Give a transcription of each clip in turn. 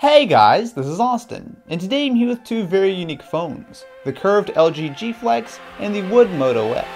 Hey guys, this is Austin, and today I'm here with two very unique phones, the curved LG G Flex and the wood Moto X.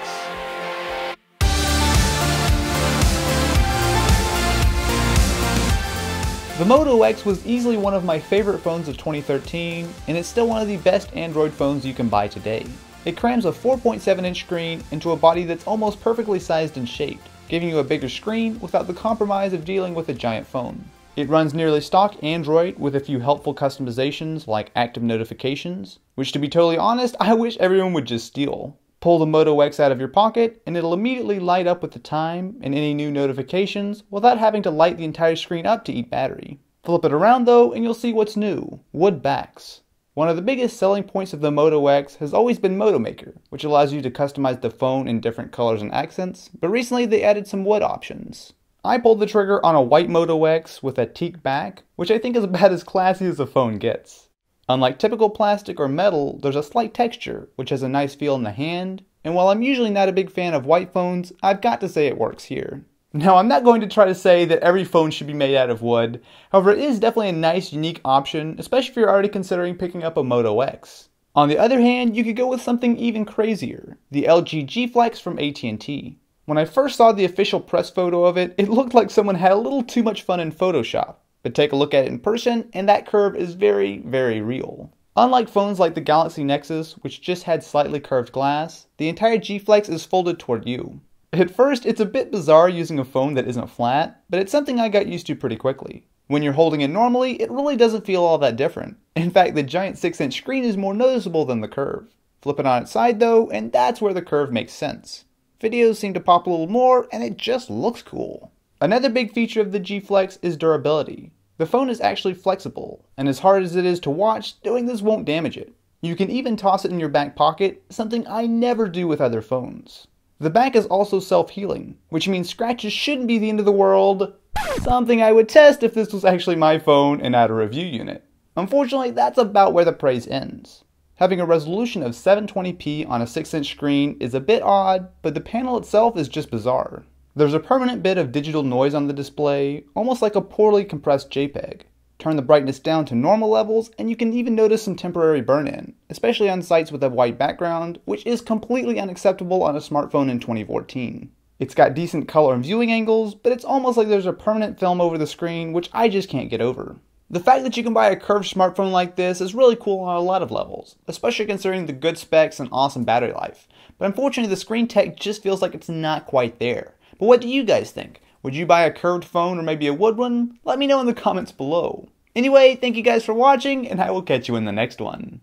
The Moto X was easily one of my favorite phones of 2013, and it's still one of the best Android phones you can buy today. It crams a 4.7-inch screen into a body that's almost perfectly sized and shaped, giving you a bigger screen without the compromise of dealing with a giant phone. It runs nearly stock Android with a few helpful customizations like active notifications, which to be totally honest, I wish everyone would just steal. Pull the Moto X out of your pocket and it'll immediately light up with the time and any new notifications without having to light the entire screen up to eat battery. Flip it around though and you'll see what's new, wood backs. One of the biggest selling points of the Moto X has always been Moto Maker, which allows you to customize the phone in different colors and accents, but recently they added some wood options. I pulled the trigger on a white Moto X with a teak back, which I think is about as classy as a phone gets. Unlike typical plastic or metal, there's a slight texture, which has a nice feel in the hand, and while I'm usually not a big fan of white phones, I've got to say it works here. Now, I'm not going to try to say that every phone should be made out of wood, however it is definitely a nice, unique option, especially if you're already considering picking up a Moto X. On the other hand, you could go with something even crazier, the LG G Flex from AT&T. When I first saw the official press photo of it, it looked like someone had a little too much fun in Photoshop. But take a look at it in person, and that curve is very, very real. Unlike phones like the Galaxy Nexus, which just had slightly curved glass, the entire G Flex is folded toward you. At first, it's a bit bizarre using a phone that isn't flat, but it's something I got used to pretty quickly. When you're holding it normally, it really doesn't feel all that different. In fact, the giant 6-inch screen is more noticeable than the curve. Flip it on its side though, and that's where the curve makes sense. Videos seem to pop a little more, and it just looks cool. Another big feature of the G Flex is durability. The phone is actually flexible, and as hard as it is to watch, doing this won't damage it. You can even toss it in your back pocket, something I never do with other phones. The back is also self-healing, which means scratches shouldn't be the end of the world, something I would test if this was actually my phone and not a review unit. Unfortunately, that's about where the praise ends. Having a resolution of 720p on a 6-inch screen is a bit odd, but the panel itself is just bizarre. There's a permanent bit of digital noise on the display, almost like a poorly compressed JPEG. Turn the brightness down to normal levels and you can even notice some temporary burn-in, especially on sites with a white background, which is completely unacceptable on a smartphone in 2014. It's got decent color and viewing angles, but it's almost like there's a permanent film over the screen, which I just can't get over. The fact that you can buy a curved smartphone like this is really cool on a lot of levels, especially considering the good specs and awesome battery life. But unfortunately the screen tech just feels like it's not quite there. But what do you guys think? Would you buy a curved phone or maybe a wood one? Let me know in the comments below. Anyway, thank you guys for watching and I will catch you in the next one.